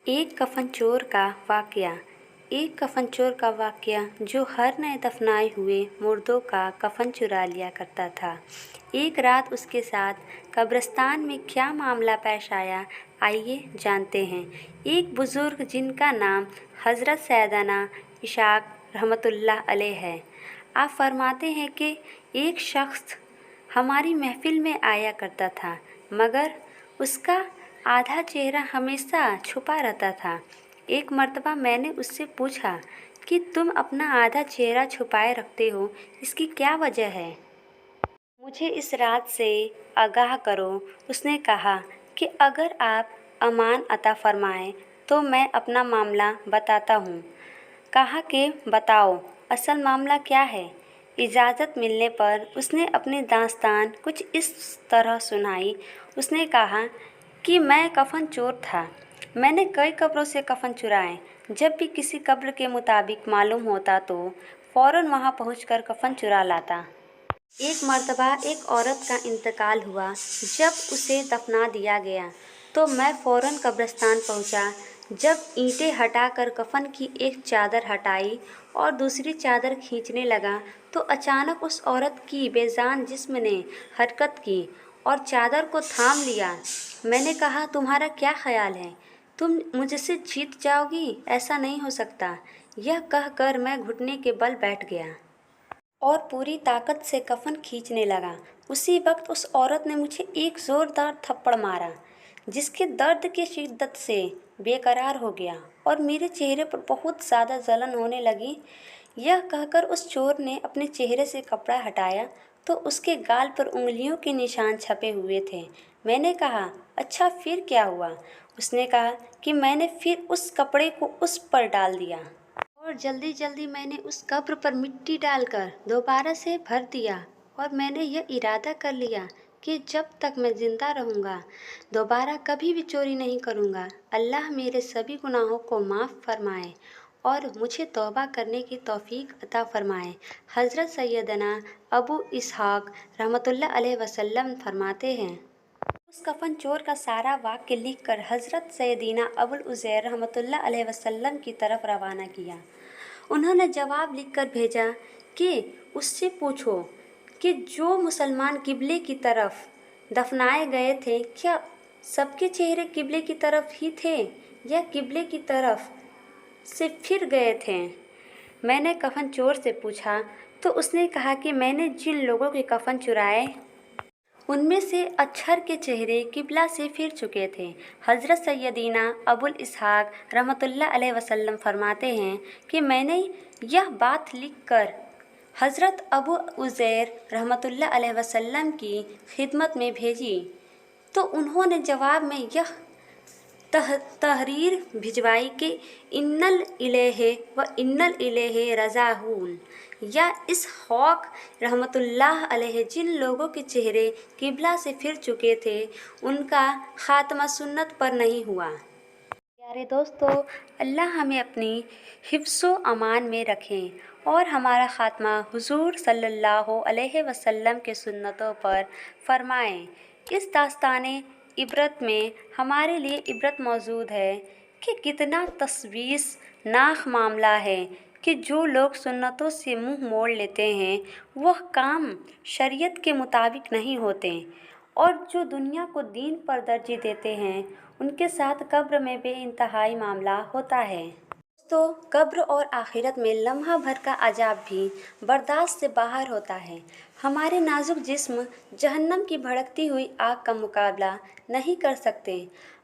एक कफन चोर का वाकया। एक कफन चोर का वाकया जो हर नए दफनाए हुए मुर्दों का कफन चुरा लिया करता था। एक रात उसके साथ कब्रिस्तान में क्या मामला पेश आया, आइए जानते हैं। एक बुज़ुर्ग जिनका नाम हज़रत सैयदना इशाक रहमतुल्लाह अलैह है, आप फरमाते हैं कि एक शख्स हमारी महफिल में आया करता था, मगर उसका आधा चेहरा हमेशा छुपा रहता था। एक मर्तबा मैंने उससे पूछा कि तुम अपना आधा चेहरा छुपाए रखते हो, इसकी क्या वजह है? मुझे इस राज से आगाह करो। उसने कहा कि अगर आप अमान अता फरमाएं तो मैं अपना मामला बताता हूँ। कहा कि बताओ, असल मामला क्या है? इजाज़त मिलने पर उसने अपनी दास्तान कुछ इस तरह सुनाई। उसने कहा कि मैं कफन चोर था। मैंने कई कब्रों से कफन चुराए। जब भी किसी कब्र के मुताबिक मालूम होता तो फ़ौरन वहां पहुंचकर कफन चुरा लाता। एक मर्तबा एक औरत का इंतकाल हुआ। जब उसे दफना दिया गया तो मैं फ़ौरन कब्रिस्तान पहुंचा। जब ईंटें हटाकर कफन की एक चादर हटाई और दूसरी चादर खींचने लगा तो अचानक उस औरत की बेजान जिस्म ने हरकत की और चादर को थाम लिया। मैंने कहा, तुम्हारा क्या ख्याल है? तुम मुझसे जीत जाओगी? ऐसा नहीं हो सकता। यह कहकर मैं घुटने के बल बैठ गया और पूरी ताकत से कफन खींचने लगा। उसी वक्त उस औरत ने मुझे एक ज़ोरदार थप्पड़ मारा, जिसके दर्द की शिद्दत से बेकरार हो गया और मेरे चेहरे पर बहुत ज़्यादा जलन होने लगी। यह कहकर उस चोर ने अपने चेहरे से कपड़ा हटाया तो उसके गाल पर उंगलियों के निशान छपे हुए थे। मैंने कहा, अच्छा फिर क्या हुआ? उसने कहा कि मैंने फिर उस कपड़े को उस पर डाल दिया और जल्दी जल्दी मैंने उस कब्र पर मिट्टी डालकर दोबारा से भर दिया और मैंने यह इरादा कर लिया कि जब तक मैं ज़िंदा रहूँगा दोबारा कभी भी चोरी नहीं करूँगा। अल्लाह मेरे सभी गुनाहों को माफ़ फरमाए और मुझे तौबा करने की तौफीक अता फरमाए। हज़रत सैयदना अबू इसहाक़ रहमतुल्लाह अलैहि वसल्लम फरमाते हैं, उस कफन चोर का सारा वाक़या लिखकर हज़रत सैयदना अबुल उज़ैर रहमतुल्लाह अलैहि वसल्लम की तरफ रवाना किया। उन्होंने जवाब लिखकर भेजा कि उससे पूछो कि जो मुसलमान किबले की तरफ दफनाए गए थे, क्या सबके चेहरे किबले की तरफ ही थे या किबले की तरफ से फिर गए थे? मैंने कफन चोर से पूछा तो उसने कहा कि मैंने जिन लोगों के कफन चुराए उनमें से अक्सर के चेहरे किबला से फिर चुके थे। हज़रत सैयदना अबुल इसहाक़ रहमतुल्लाह अलैहि वसल्लम फरमाते हैं कि मैंने यह बात लिखकर हज़रत अबू उज़ैर रहमतुल्लाह अलैहि वसल्लम की खिदमत में भेजी तो उन्होंने जवाब में यह तहरीर भिजवाई कि इन्नल इलैहि व इन्नल इलैहि राजिऊन, या इसहाक़ रहमतुल्लाह अलैहि जिन लोगों के चेहरे किबला से फिर चुके थे उनका ख़ात्मा सुन्नत पर नहीं हुआ। प्यारे दोस्तों, अल्लाह हमें अपनी हिफ्ज़ो अमान में रखें और हमारा ख़ात्मा हुज़ूर सल्लल्लाहु अलैहि वसल्लम के सुन्नतों पर फरमाएँ। इस दास्ताने इबरत में हमारे लिए इबरत मौजूद है कि कितना तशवीशनाक मामला है कि जो लोग सुन्नतों से मुंह मोड़ लेते हैं वह काम शरीयत के मुताबिक नहीं होते और जो दुनिया को दीन पर तरजीह देते हैं उनके साथ कब्र में बेइंतहाई मामला होता है। तो कब्र और आखिरत में लम्हा भर का अजाब भी बर्दाश्त से बाहर होता है। हमारे नाजुक जिस्म जहन्नम की भड़कती हुई आग का मुकाबला नहीं कर सकते।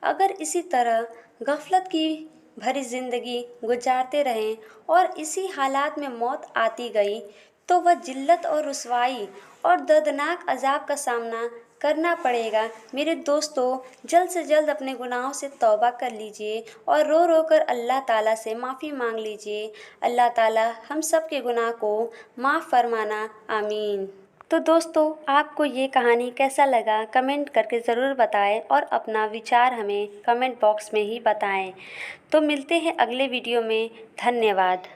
अगर इसी तरह गफलत की भरी ज़िंदगी गुजारते रहें और इसी हालात में मौत आती गई तो वह जिल्लत और रुसवाई और दर्दनाक अजाब का सामना करना पड़ेगा। मेरे दोस्तों, जल्द से जल्द अपने गुनाहों से तौबा कर लीजिए और रो रो कर अल्लाह ताला से माफ़ी मांग लीजिए। अल्लाह ताला हम सब के गुनाह को माफ़ फरमाना, आमीन। तो दोस्तों, आपको ये कहानी कैसा लगा कमेंट करके ज़रूर बताएं और अपना विचार हमें कमेंट बॉक्स में ही बताएं। तो मिलते हैं अगले वीडियो में। धन्यवाद।